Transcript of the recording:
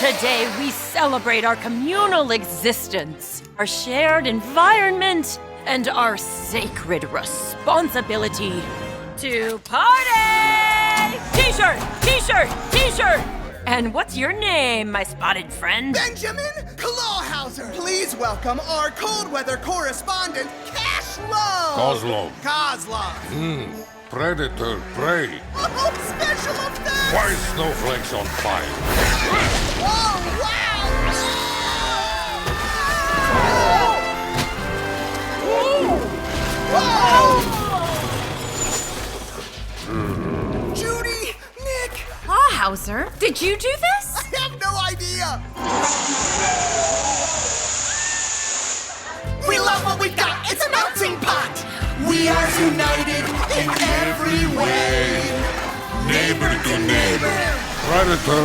Today we celebrate our communal existence, our shared environment, and our sacred responsibility to party! T-shirt! T-shirt! T-shirt! And what's your name, my spotted friend? Benjamin Clawhauser. Please welcome our cold weather correspondent, Cashlow. Kozlov. Predator, prey. Oh, special effects! Why snowflakes on fire? Oh, wow! Whoa! Judy, Nick, Clawhauser, did you do this? I have no idea. We love what we've got. It's a melting pot. We are united in every way. Neighbor to neighbor. Predator,